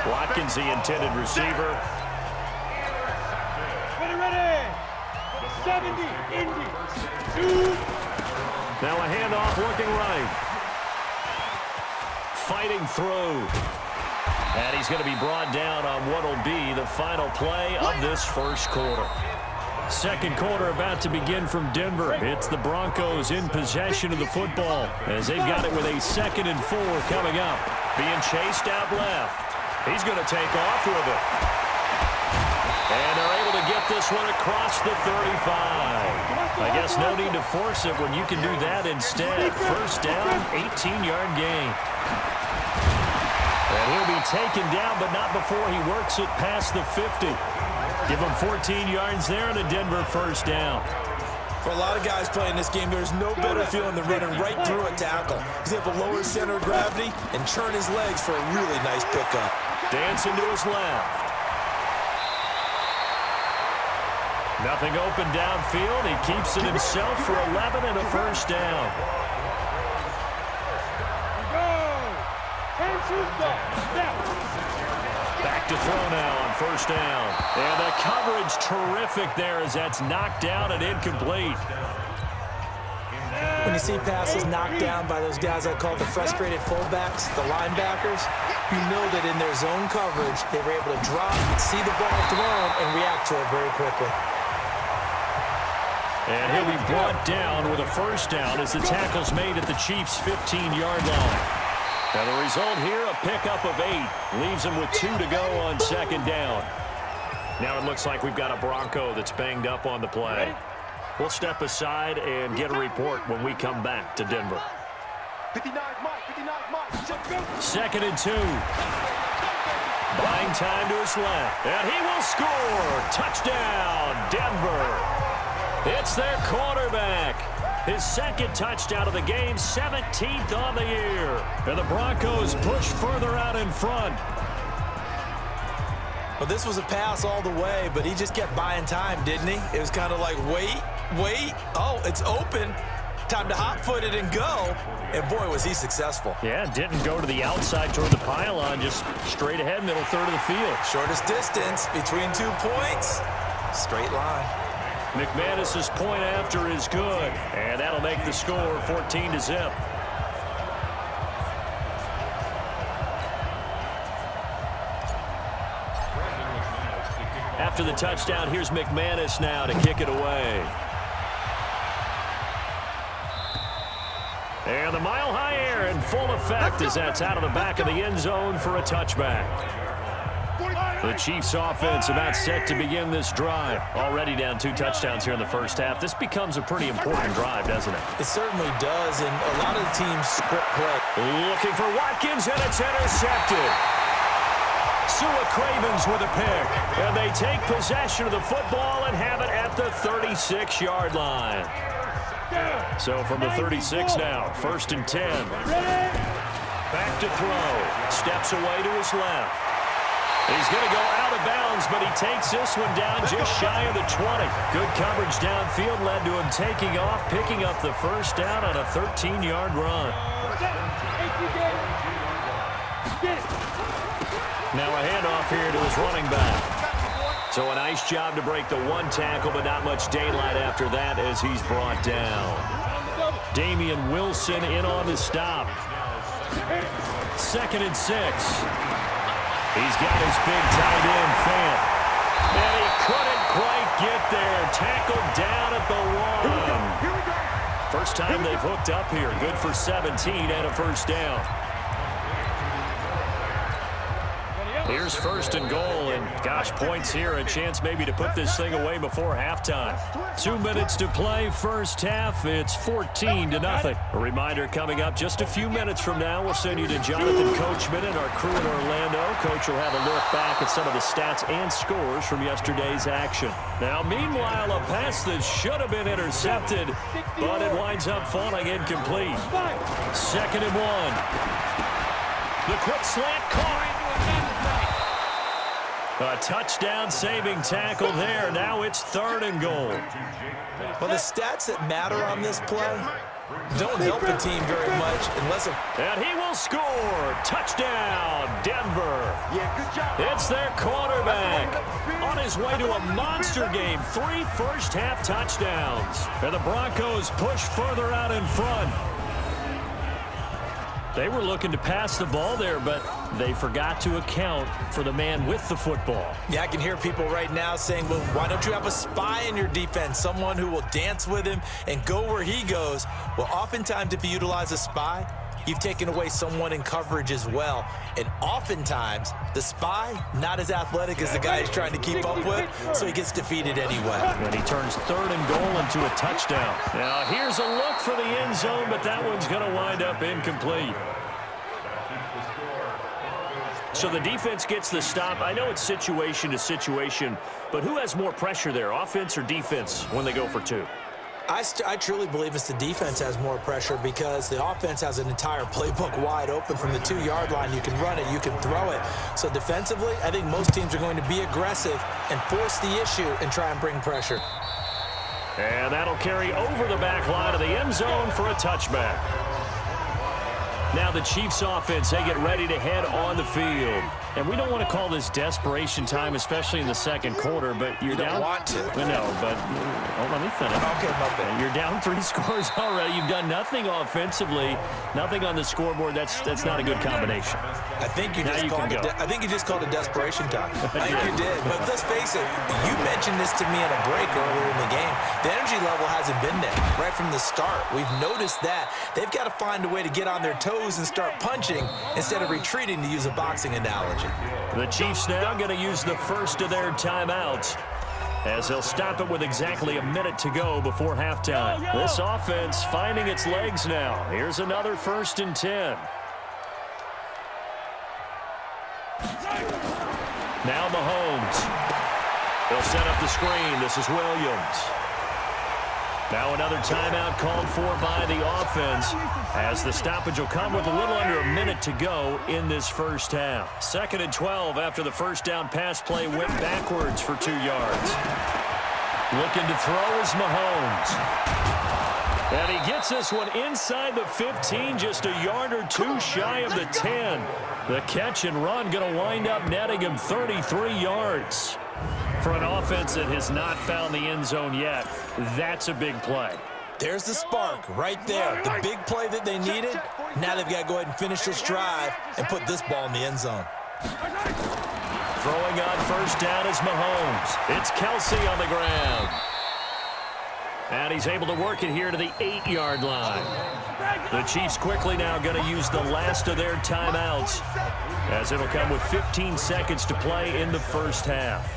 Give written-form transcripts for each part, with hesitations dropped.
Watkins, the intended receiver. Ready. 70, Indy. 2. Now a handoff looking right. Fighting through. And he's going to be brought down on what will be the final play of this first quarter. Second quarter about to begin from Denver. It's the Broncos in possession of the football as they've got it with a 2nd and 4 coming up. Being chased out left. He's going to take off with it. And they're able to get this one across the 35. I guess no need to force it when you can do that instead. First down, 18-yard gain. And he'll be taken down, but not before he works it past the 50. Give him 14 yards there and a Denver first down. For a lot of guys playing this game, there's no better feeling than running right through a tackle. He's able to lower his center of gravity and churn his legs for a really nice pickup. Dancing to his left. Nothing open downfield. He keeps it himself for 11 and a first down. Back to throw now on first down. And the coverage terrific there as that's knocked down and incomplete. When you see passes knocked down by those guys I call the frustrated fullbacks, the linebackers, you know that in their zone coverage, they were able to drop, see the ball thrown, and react to it very quickly. And he'll be brought down with a first down as the tackle's made at the Chiefs' 15-yard line. Now the result here, a pickup of 8. Leaves him with 2 to go on second down. Now it looks like we've got a Bronco that's banged up on the play. We'll step aside and get a report when we come back to Denver. 2nd and 2. Buying time to his left. And he will score. Touchdown, Denver. It's their quarterback. His 2nd touchdown of the game, 17th on the year. And the Broncos push further out in front. Well, this was a pass all the way, but he just kept buying time, didn't he? It was kind of like, wait. Oh, it's open. Time to hot-foot it and go. And, boy, was he successful. Yeah, didn't go to the outside toward the pylon, just straight ahead, middle third of the field. Shortest distance between 2 points. Straight line. McManus's point after is good, and that'll make the score 14-0. After the touchdown, here's McManus now to kick it away. And the mile-high air in full effect as that's out of the back of the end zone for a touchback. The Chiefs offense about set to begin this drive. Already down 2 touchdowns here in the first half. This becomes a pretty important drive, doesn't it? It certainly does, and a lot of the teams script play. Looking for Watkins, and it's intercepted. Sua Cravens with a pick. And they take possession of the football and have it at the 36-yard line. So from the 36 now, 1st and 10. Back to throw. Steps away to his left. He's going to go out of bounds, but he takes this one down just shy of the 20. Good coverage downfield led to him taking off, picking up the first down on a 13-yard run. Now a handoff here to his running back. So a nice job to break the 1 tackle, but not much daylight after that as he's brought down. Damian Wilson in on the stop. 2nd and 6. He's got his big tight end, Fant. And he couldn't quite get there. Tackled down at the 1. First time they've hooked up here. Good for 17 and a first down. Here's 1st and goal, and gosh, points here. A chance maybe to put this thing away before halftime. 2 minutes to play, first half. It's 14-0. A reminder coming up just a few minutes from now. We'll send you to Jonathan Coachman and our crew in Orlando. Coach will have a look back at some of the stats and scores from yesterday's action. Now, meanwhile, a pass that should have been intercepted, but it winds up falling incomplete. 2nd and 1. The quick slant caught. A touchdown-saving tackle there. Now it's 3rd and goal. Well, the stats that matter on this play don't help the team very much unless And he will will score. Touchdown, Denver. It's their quarterback on his way to a monster game. 3 first-half touchdowns. And the Broncos push further out in front. They were looking to pass the ball there, but they forgot to account for the man with the football. Yeah, I can hear people right now saying, well, why don't you have a spy in your defense, someone who will dance with him and go where he goes? Well, oftentimes if you utilize a spy, you've taken away someone in coverage as well. And oftentimes, the spy, not as athletic as the guy he's trying to keep up with, so he gets defeated anyway. And he turns 3rd and goal into a touchdown. Now, here's a look for the end zone, but that one's going to wind up incomplete. So the defense gets the stop. I know it's situation to situation, but who has more pressure there, offense or defense, when they go for 2? I truly believe it's the defense has more pressure because the offense has an entire playbook wide open from the 2-yard line. You can run it, you can throw it. So defensively, I think most teams are going to be aggressive and force the issue and try and bring pressure. And that'll carry over the back line of the end zone for a touchback. Now the Chiefs offense, they get ready to head on the field. And we don't want to call this desperation time, especially in the second quarter, but you're down. You don't want to. No, but let me finish. Okay, my bad. You're down 3 scores already. You've done nothing offensively, nothing on the scoreboard. That's not a good combination. I think you just called it desperation time. I think you did. But let's face it, you mentioned this to me in a break earlier in the game. The energy level hasn't been there right from the start. We've noticed that. They've got to find a way to get on their toes and start punching instead of retreating, to use a boxing analogy. The Chiefs now going to use the first of their timeouts as they'll stop it with exactly a minute to go before halftime. This offense finding its legs now. Here's another 1st and 10. Now Mahomes. They'll set up the screen. This is Williams. Now another timeout called for by the offense as the stoppage will come with a little under a minute to go in this first half. 2nd and 12 after the first down pass play went backwards for 2 yards. Looking to throw is Mahomes. And he gets this one inside the 15, just a yard or 2 shy of the 10. The catch and run going to wind up netting him 33 yards. For an offense that has not found the end zone yet, that's a big play. There's the spark right there. The big play that they needed. Now they've got to go ahead and finish this drive and put this ball in the end zone. Throwing on first down is Mahomes. It's Kelsey on the ground. And he's able to work it here to the 8-yard line. The Chiefs quickly now going to use the last of their timeouts as it'll come with 15 seconds to play in the first half.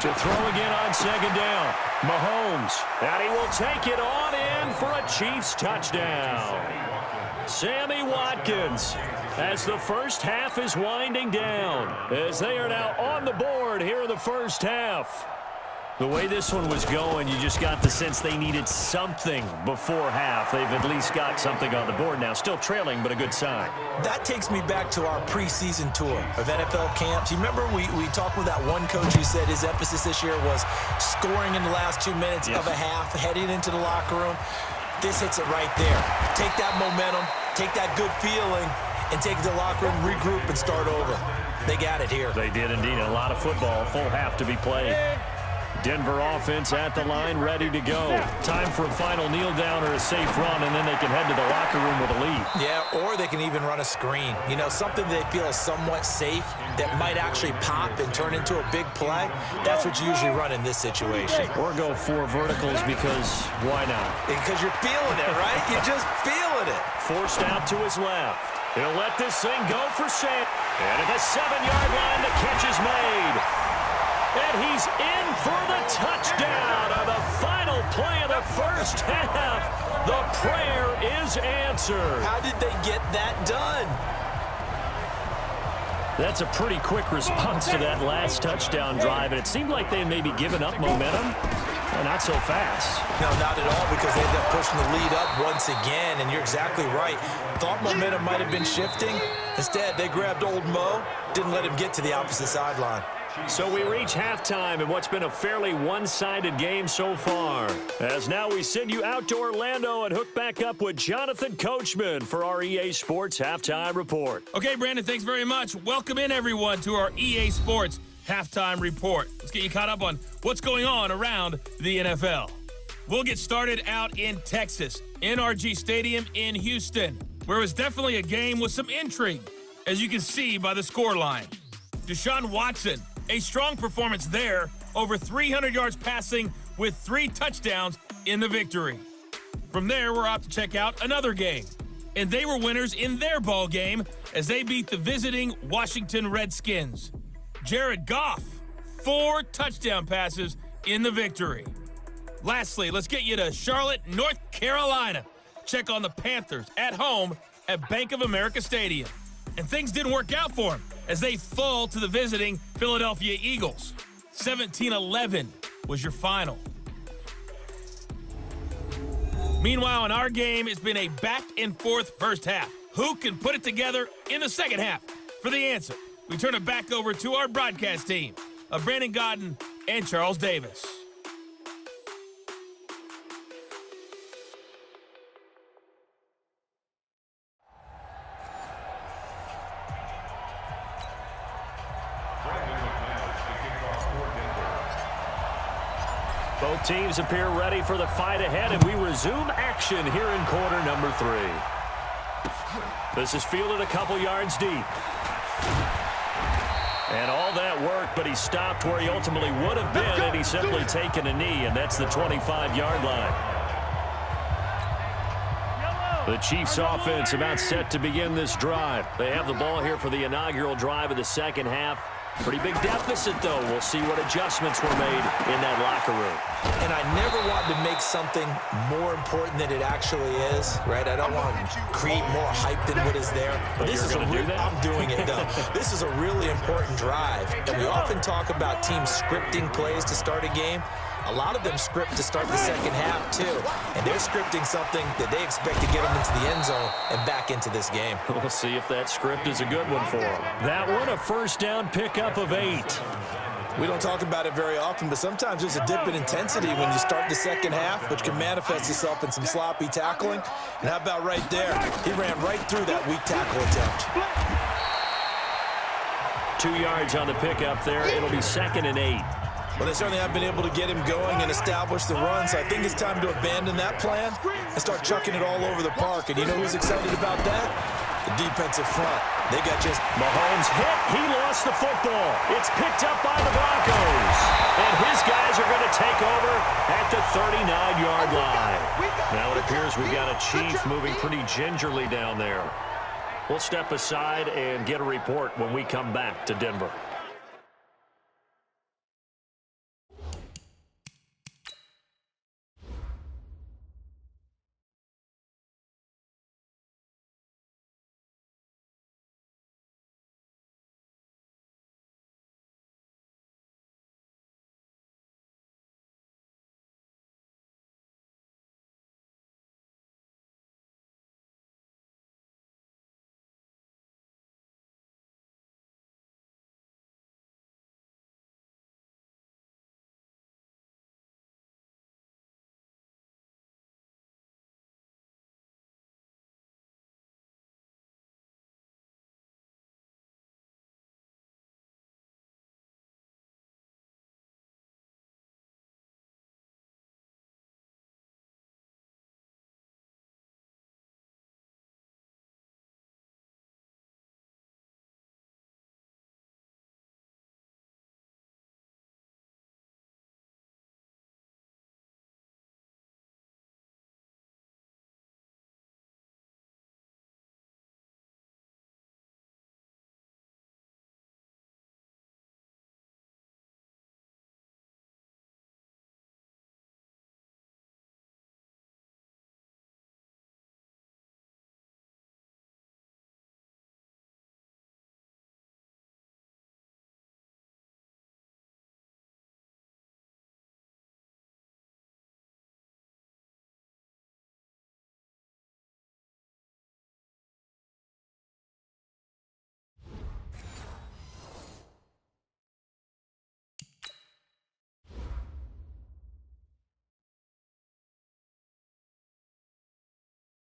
To throw again on 2nd down. Mahomes. And he will take it on in for a Chiefs touchdown. Sammy Watkins as the first half is winding down. As they are now on the board here in the first half. The way this one was going, you just got the sense they needed something before half. They've at least got something on the board now. Still trailing, but a good sign. That takes me back to our preseason tour of NFL camps. You remember we talked with that one coach who said his emphasis this year was scoring in the last 2 minutes of a half, heading into the locker room. This hits it right there. Take that momentum, take that good feeling, and take it to the locker room, regroup, and start over. They got it here. They did indeed. A lot of football, full half to be played. Denver offense at the line, ready to go. Time for a final kneel down or a safe run, and then they can head to the locker room with a lead. Yeah, or they can even run a screen. You know, something they feel is somewhat safe that might actually pop and turn into a big play. That's what you usually run in this situation. Or go 4 verticals because why not? Because you're feeling it, right? You're just feeling it. Forced out to his left. He'll let this thing go for Sam. And at the 7-yard line, the catch is made. And he's in for the touchdown on the final play of the first half. The prayer is answered. How did they get that done? That's a pretty quick response to that last touchdown drive. And it seemed like they had maybe given up momentum. Well, not so fast. No, not at all, because they ended up pushing the lead up once again. And you're exactly right. Thought momentum might have been shifting. Instead, they grabbed old Mo, didn't let him get to the opposite sideline. So we reach halftime in what's been a fairly one-sided game so far. As now we send you out to Orlando and hook back up with Jonathan Coachman for our EA Sports Halftime Report. Okay, Brandon, thanks very much. Welcome in, everyone, to our EA Sports Halftime Report. Let's get you caught up on what's going on around the NFL. We'll get started out in Texas, NRG Stadium in Houston, where it was definitely a game with some intrigue, as you can see by the scoreline. Deshaun Watson, a strong performance there, over 300 yards passing with 3 touchdowns in the victory. From there, we're off to check out another game, and they were winners in their ball game as they beat the visiting Washington Redskins. Jared Goff, 4 touchdown passes in the victory. Lastly, let's get you to Charlotte, North Carolina. Check on the Panthers at home at Bank of America Stadium. And things didn't work out for them as they fall to the visiting Philadelphia Eagles. 17-11 was your final. Meanwhile, in our game, it's been a back-and-forth first half. Who can put it together in the second half? For the answer, we turn it back over to our broadcast team of Brandon Godden and Charles Davis. Both teams appear ready for the fight ahead, and we resume action here in quarter number 3. This is fielded a couple yards deep. And all that work, but he stopped where he ultimately would have been, and he's simply taken a knee, and that's the 25-yard line. The Chiefs offense about set to begin this drive. They have the ball here for the inaugural drive of the second half. Pretty big deficit, though. We'll see what adjustments were made in that locker room. And I never want to make something more important than it actually is, right? I don't want to create more hype than what is there. But this is I'm doing it, though. This is a really important drive. And we often talk about teams scripting plays to start a game. A lot of them script to start the second half, too. And they're scripting something that they expect to get them into the end zone and back into this game. We'll see if that script is a good one for them. That one, a first down pickup of 8. We don't talk about it very often, but sometimes there's a dip in intensity when you start the second half, which can manifest itself in some sloppy tackling. And how about right there? He ran right through that weak tackle attempt. 2 yards on the pickup there. It'll be 2nd and 8. Well, they certainly have been able to get him going and establish the run, so I think it's time to abandon that plan and start chucking it all over the park. And you know who's excited about that? The defensive front. They got just... Mahomes hit. He lost the football. It's picked up by the Broncos. And his guys are going to take over at the 39-yard line. Now it appears we've got a Chief moving pretty gingerly down there. We'll step aside and get a report when we come back to Denver.